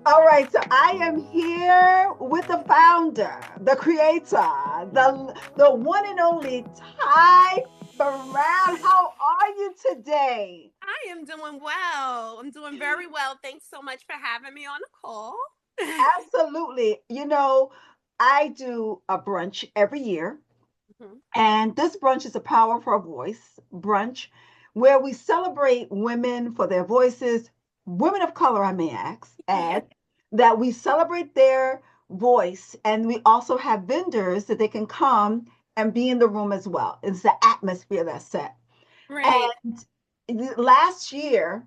All right, so I am here with the founder, the creator, the one and only Tai Brown. How are you today? I am doing well. I'm doing very well. Thanks so much for having me on the call. Absolutely. I do a brunch every year, Mhm. and this brunch is a Power for a Voice brunch where we celebrate women for their voices, women of color, I may Yes. add, that we celebrate their voice. And we also have vendors that they can come and be in the room as well. It's the atmosphere that's set. Right. And last year,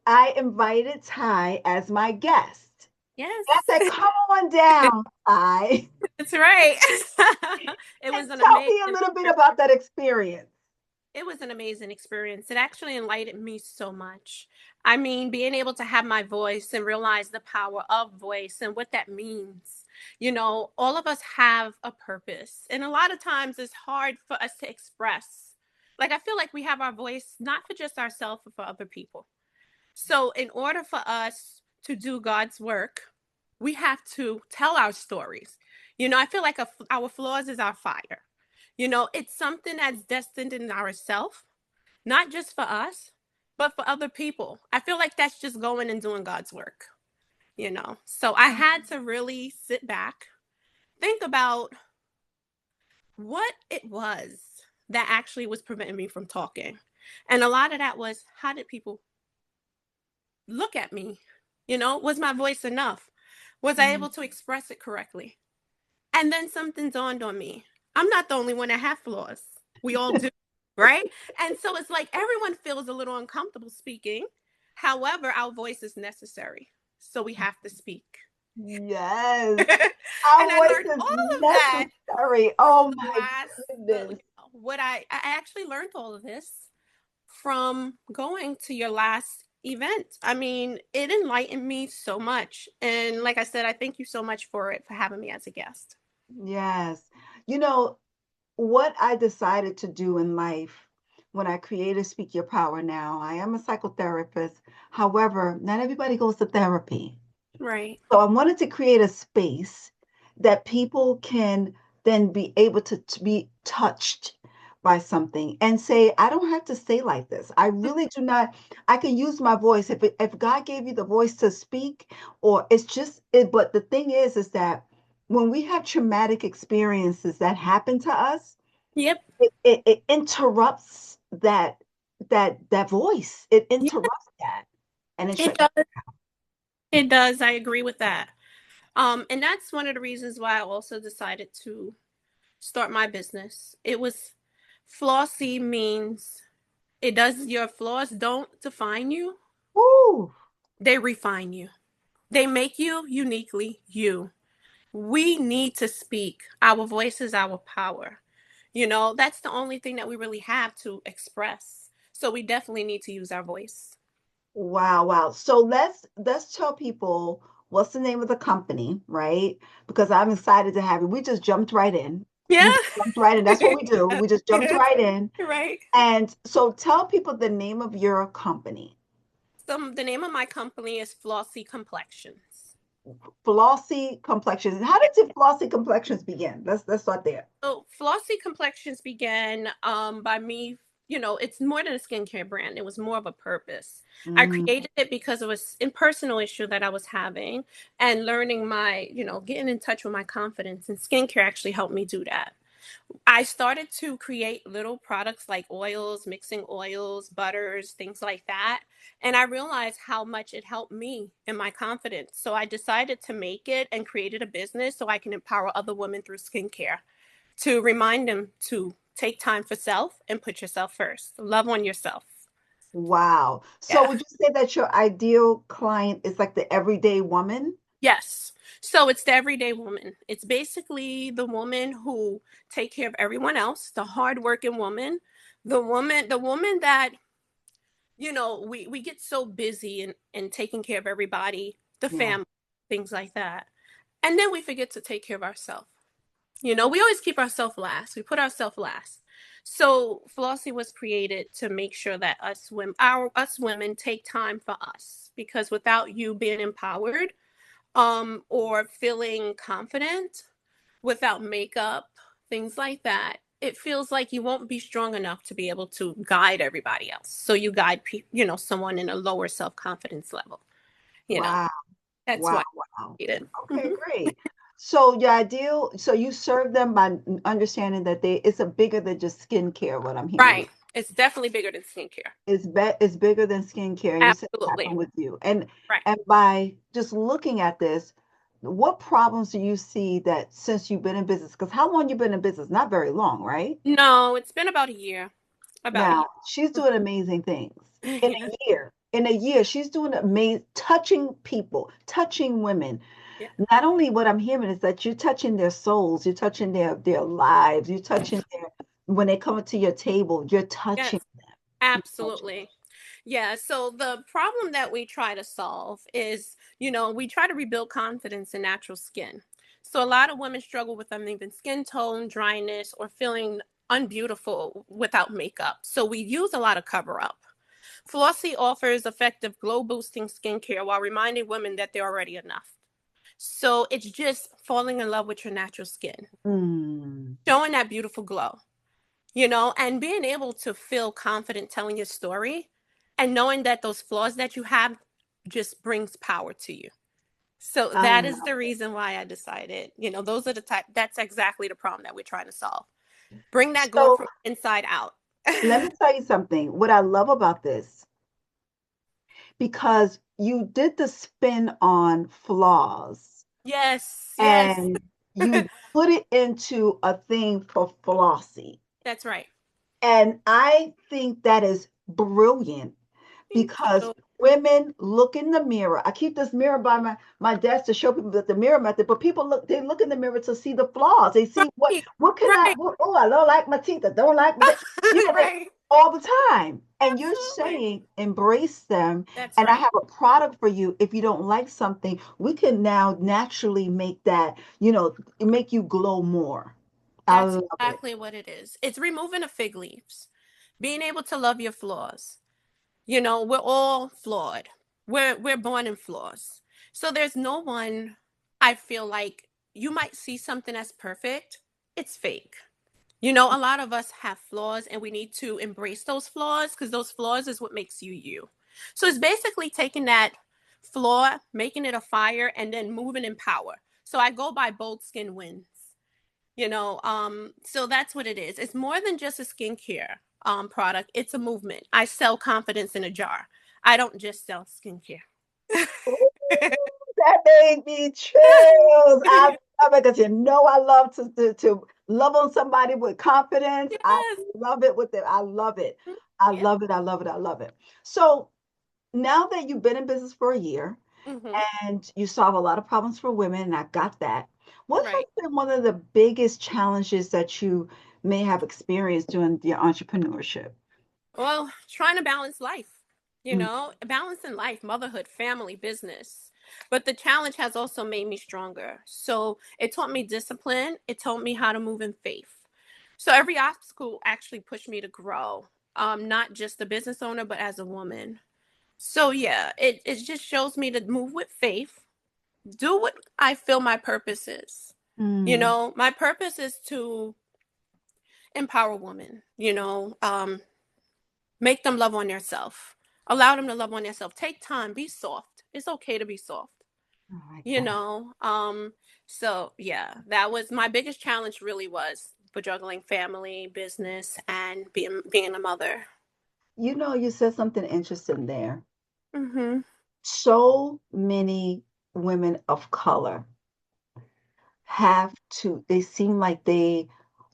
I invited Ty as my guest. Yes. I said, come on down, Ty, That's right. It and was an tell amazing me a little bit about that experience. it was an amazing experience. It actually enlightened me so much. I mean, being able to have my voice and realize the power of voice and what that means. All of us have a purpose, and a lot of times it's hard for us to express. Like, I feel like we have our voice not for just ourselves, but for other people. So, in order for us to do God's work, we have to tell our stories. I feel like our flaws is our fire. It's something that's destined in ourselves, not just for us, but for other people. I feel like that's just going and doing God's work. So I had to really sit back, think about what it was that actually was preventing me from talking. And a lot of that was, how did people look at me? Was my voice enough? Was I Mhm. able to express it correctly? And then something dawned on me. I'm not the only one that have flaws. We all do, right? And so it's like everyone feels a little uncomfortable speaking. However, our voice is necessary. So we have to speak. Yes, And our I voice learned is all of that necessary. from Oh the my last goodness. what I actually learned all of this from going to your last event. I mean, it enlightened me so much. And like I said, I thank you so much for it, for having me as a guest. Yes. You know, what I decided to do in life when I created Speak Your Power now, I am a psychotherapist. However, not everybody goes to therapy. Right. So I wanted to create a space that people can then be able to be touched by something and say, I don't have to stay like this. I really do not. I can use my voice. If God gave you the voice to speak, or it's just it, but the thing is that when we have traumatic experiences that happen to us, Yep. it interrupts that voice. It Yeah, interrupts that and it it shuts. does. It does. I agree with that. And that's one of the reasons why I also decided to start my business. It was Flawcy means your flaws don't define you, Woo! they refine you. They make you uniquely you. We need to speak. Our voice is our power. That's the only thing that we really have to express. So we definitely need to use our voice. Wow, wow. So let's tell people what's the name of the company, right? Because I'm excited to have you. We just jumped right in. Yeah. We just jumped right in. That's what we do. We just jumped Yes. right in. Right. And so tell people the name of your company, So the name of my company is Flawcy Complexions. Flawcy Complexions. How did Flawcy Complexions begin? Let's start there. So Flawcy Complexions began by me. It's more than a skincare brand. It was more of a purpose. I Mm, created it because it was a personal issue that I was having, and learning getting in touch with my confidence, and skincare actually helped me do that. I started to create little products like oils, mixing oils, butters, things like that. And I realized how much it helped me in my confidence. So I decided to make it and created a business so I can empower other women through skincare, to remind them to take time for self and put yourself first. Love on yourself. wow. So Yeah. would you say that your ideal client is like the everyday woman? Yes. So it's the everyday woman. It's basically the woman who take care of everyone else, the hardworking woman, the woman that we get so busy in taking care of everybody, the Yeah. family, things like that. And then we forget to take care of ourselves. We always keep ourselves last. We put ourselves last. So Flossie was created to make sure that us women take time for us, because without you being empowered, or feeling confident without makeup, things like that, it feels like you won't be strong enough to be able to guide everybody else. So you guide someone in a lower self-confidence level, you know. Wow. That's Wow. why Wow. I hate it. Okay, great. So your ideal, so you serve them by understanding that it's a bigger than just skincare, what I'm hearing you. Right. It's definitely bigger than skincare. It's bigger than skincare, and you said it Absolutely. happened with you. Right. And by just looking at this, what problems do you see that since you've been in business? Because how long you been in business? Not very long, right? No, it's been about a year. About a Now year. she's doing amazing things. In Yeah. a year, she's doing amazing, touching people, touching women. Yeah. Not only what I'm hearing is that you're touching their souls, you're touching their lives, you're touching their when they come to your table, you're touching Yes. them. You're touching Absolutely. Yeah, so the problem that we try to solve is, we try to rebuild confidence in natural skin. So a lot of women struggle with uneven skin tone, dryness, or feeling unbeautiful without makeup. So we use a lot of cover up. Flawcy offers effective glow boosting skincare while reminding women that they're already enough. So it's just falling in love with your natural skin, them. showing that beautiful glow, and being able to feel confident telling your story and knowing that those flaws that you have just brings power to you. So I that is love the it. reason why I decided, those are that's exactly the problem that we're trying to solve. Bring that glow So from inside out. let me tell you something. What I love about this, because you did the spin on flaws Yes, yes, and you put it into a thing for flossy. that's right. And I think that is brilliant Thank because you. women look in the mirror. I keep this mirror by my desk to show people that the mirror method, but people they look in the mirror to see the flaws. They see Right, what can I right, oh, I don't like my teeth. I don't like my they right. all the time. And you're Absolutely. saying embrace them. That's And I right. have a product for you. If you don't like something, we can now naturally make that, make you glow more. I That's love it. exactly what it is. It's removing the fig leaves, being able to love your flaws. We're all flawed. We're born in flaws. So there's no one. I feel like you might see something as perfect. It's fake. A lot of us have flaws and we need to embrace those flaws because those flaws is what makes you you. So it's basically taking that flaw, making it a fire, and then moving in power. So I go by bold skin wins. So that's what it is. It's more than just a skincare product. It's a movement. I sell confidence in a jar. I don't just sell skincare. Ooh, that made me chills. I love it because I love to love on somebody with confidence. I Yes. love it with it. I love it. I Yeah. love it. I love it. I love it. So now that you've been in business for a year Hmm. and you solve a lot of problems for women, and I got that. What has Right. been one of the biggest challenges that you may have experienced during your entrepreneurship? Well, trying to balance life, Mm. balancing life, motherhood, family, business. But the challenge has also made me stronger. So it taught me discipline. It taught me how to move in faith. So every obstacle actually pushed me to grow, not just a business owner, but as a woman. So yeah, it just shows me to move with faith, do what I feel my purpose is. Mm. My purpose is to empower women, make them love on themselves, allow them to love on themselves, take time, be soft. It's okay to be soft, I like you that. know. So yeah, that was my biggest challenge really was for juggling family, business, and being a mother. You said something interesting there. Mhm. So many women of color they seem like they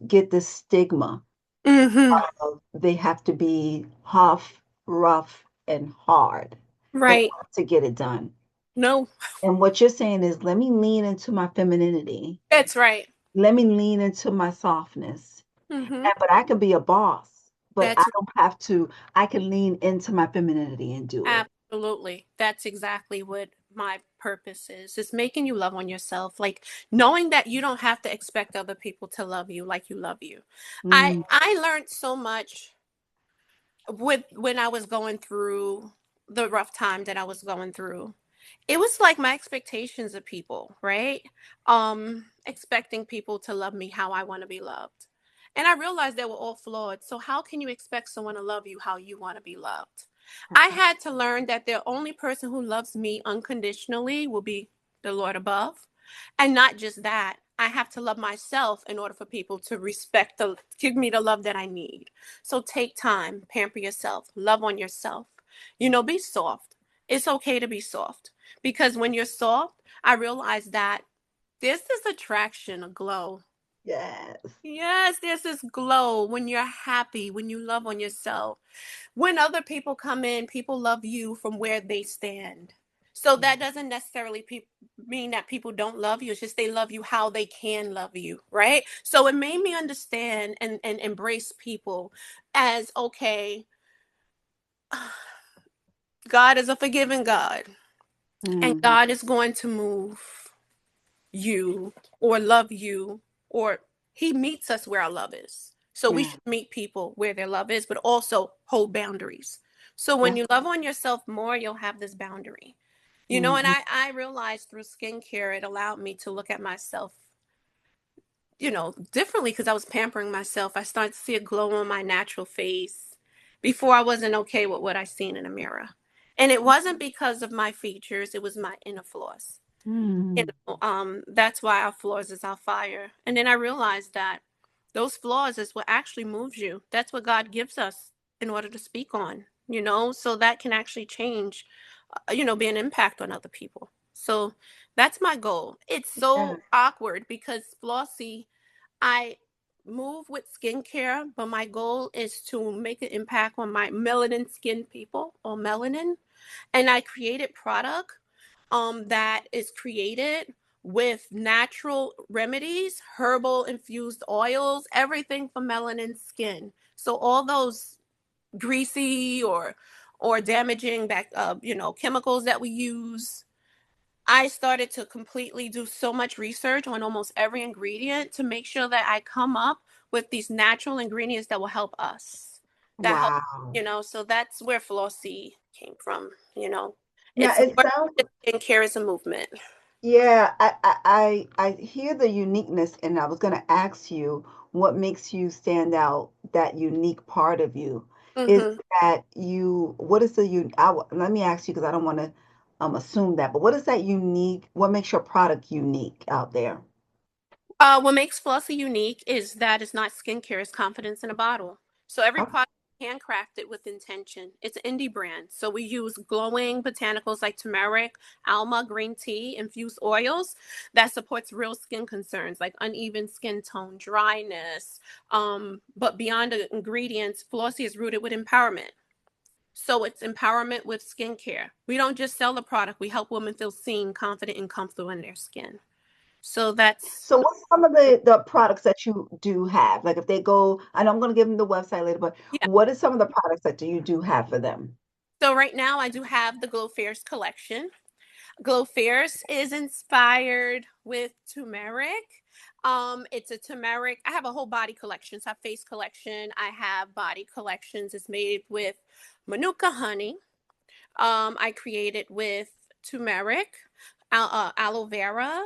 get the stigma Mhm. of they have to be tough, rough, and hard in Right. order to get it done. No. And what you're saying is, let me lean into my femininity. That's right. Let me lean into my softness. Mhm. But I can be a boss, but I That's don't have to. I can lean into my femininity and do it. absolutely. That's exactly what my purpose is. It's making you love on yourself, like knowing that you don't have to expect other people to love you like you love you. I Mm, I learned so much with when I was going through the rough time that I was going through. It was like my expectations of people, right? Expecting people to love me how I want to be loved. And I realized they were all flawed. So how can you expect someone to love you how you want to be loved? I had to learn that the only person who loves me unconditionally will be the Lord above. And not just that, I have to love myself in order for people to give me the love that I need. So take time, pamper yourself, love on yourself. Be soft. It's okay to be soft because when you're soft, I realize that there's this attraction, a glow. Yes. Yes, there's this glow when you're happy, when you love on yourself. When other people come in, people love you from where they stand. So that doesn't necessarily mean that people don't love you. It's just they love you how they can love you, right? So it made me understand and embrace people as okay, God is a forgiving God, and Mhm. God is going to move you or love you, or He meets us where our love is. So we Yeah. should meet people where their love is, but also hold boundaries. So when Yeah. you love on yourself more, you'll have this boundary. And Mhm. I realized through skincare, it allowed me to look at myself, differently because I was pampering myself. I started to see a glow on my natural face. Before I wasn't okay with what I seen in a mirror. And it wasn't because of my features, it was my inner flaws. Mhm. That's why our flaws is our fire. And then I realized that those flaws is what actually moves you. That's what God gives us in order to speak on, so that can actually change, be an impact on other people. So that's my goal. It's Yeah. so awkward because Flossie, I move with skincare, but my goal is to make an impact on my melanin skin people or melanin. And I created product that is created with natural remedies, herbal infused oils, everything for melanin skin. So all those greasy or damaging chemicals that we use, I started to completely do so much research on almost every ingredient to make sure that I come up with these natural ingredients that will help us. That help, Wow. so that's where Flossie came from. Now It's it more sounds, than skincare is a movement. yeah, I hear the uniqueness, and I was going to ask you what makes you stand out, that unique part of you. Is Hmm. that you, what is the let me ask you because I don't want to assume that, but what is that unique, what makes your product unique out there? What makes Flossie unique is that it's not skincare, it's confidence in a bottle. So every Okay. product is handcrafted with intention. It's an indie brand. So we use glowing botanicals like turmeric, alma, green tea, infused oils that supports real skin concerns like uneven skin tone, dryness. But beyond the ingredients, Flossie is rooted with empowerment. So it's empowerment with skincare. We don't just sell the product, we help women feel seen, confident, and comfortable in their skin. So that's So what's some of the products that you do have? Like if they go, I know I'm going to give them the website later, but yeah. what is some of the products that you do have for them? So right now I do have the Glow Fairs collection. Glow Fairs is inspired with turmeric. It's a turmeric. I have a whole body collection. So I have face collection. I have body collections. It's made with manuka honey. I created with turmeric, aloe vera,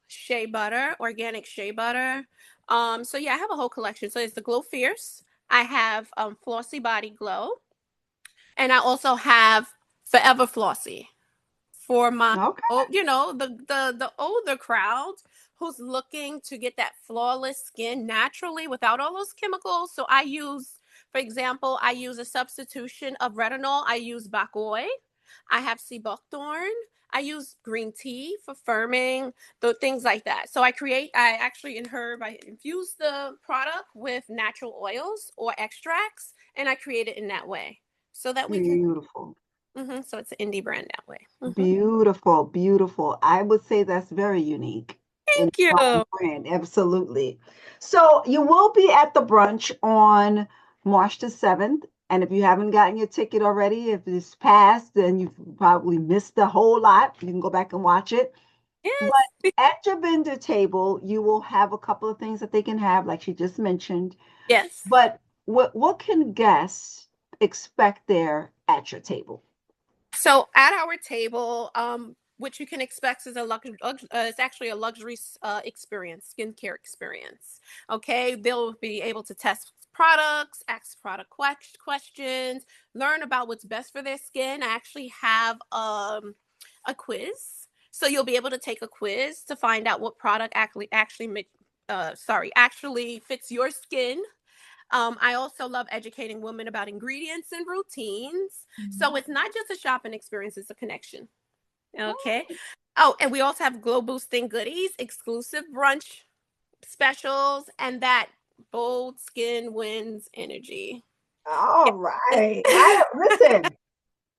shea butter, organic shea butter. So yeah, I have a whole collection. So it's the Glow Fierce. I have Flossy Body Glow, and I also have Forever Flossy for my Okay. the older crowd who's looking to get that flawless skin naturally without all those chemicals. So for example, I use a substitution of retinol. I use bok choy. I have sea buckthorn. I use green tea for firming, the things like that. So I actually in herb, I infuse the product with natural oils or extracts, and I create it in that way so that we can. Beautiful. So it's an indie brand that way. Beautiful, beautiful. I would say that's very unique in Thank its own you. brand. Absolutely. So you will be at the brunch on March the 7th. And if you haven't gotten your ticket already, if it's passed, then you've probably missed a whole lot. You can go back and watch it. But Yes. at your vendor table, you will have a couple of things that they can have, like she just mentioned. Yes. But what can guests expect there at your table? So at our table, what you can expect is it's actually a luxury experience, skincare experience. Okay, they'll be able to test products, ask product questions, learn about what's best for their skin. I actually have a quiz, so you'll be able to take a quiz to find out what product actually fits your skin. I also love educating women about ingredients and routines. So it's not just a shopping experience, it's a connection. Okay. Oh, and we also have glow boosting goodies, exclusive brunch specials, and that bold skin wins energy. All right. Listen.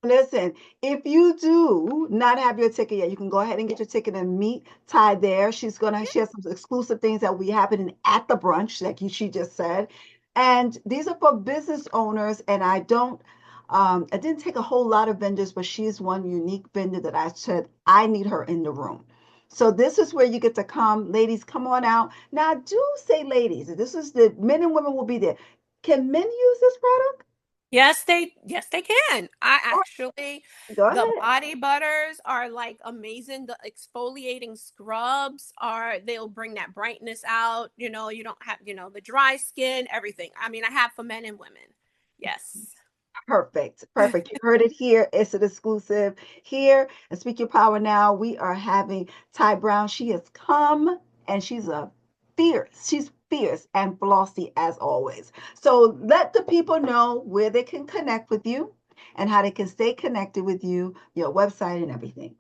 Listen, if you do not have your ticket yet, you can go ahead and get your ticket and meet Ty there. She's gonna share some exclusive things that will be happening at the brunch, like she just said. And these are for business owners. And I didn't take a whole lot of vendors, but she's one unique vendor that I said I need her in the room. So this is where you get to come, ladies. Come on out now. Do say ladies. This is the men and women will be there. Can men use this product? Yes they can. I All actually right, go the ahead. body butters are like amazing. The exfoliating scrubs are they'll bring that brightness out. You don't have, the dry skin, everything. I mean, I have for men and women. Yes. Perfect. Perfect. You heard it here. It's an exclusive here. And Speak Your Power Now. We are having Tai Brown. She has come and she's fierce and flossy as always. So let the people know where they can connect with you and how they can stay connected with you, your website and everything.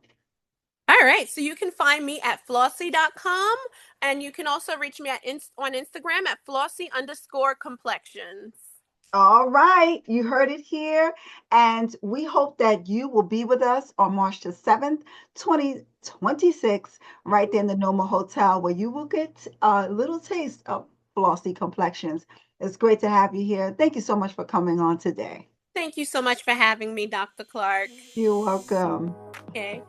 All right. So you can find me at flawcy.com, and you can also reach me on Instagram at flawcy_complexions. All right, you heard it here. And we hope that you will be with us on March the 7th, 2026, right there in the Noma Hotel, where you will get a little taste of Flawcy Complexions. It's great to have you here. Thank you so much for coming on today. Thank you so much for having me, Dr. Clarke. You're welcome. Okay.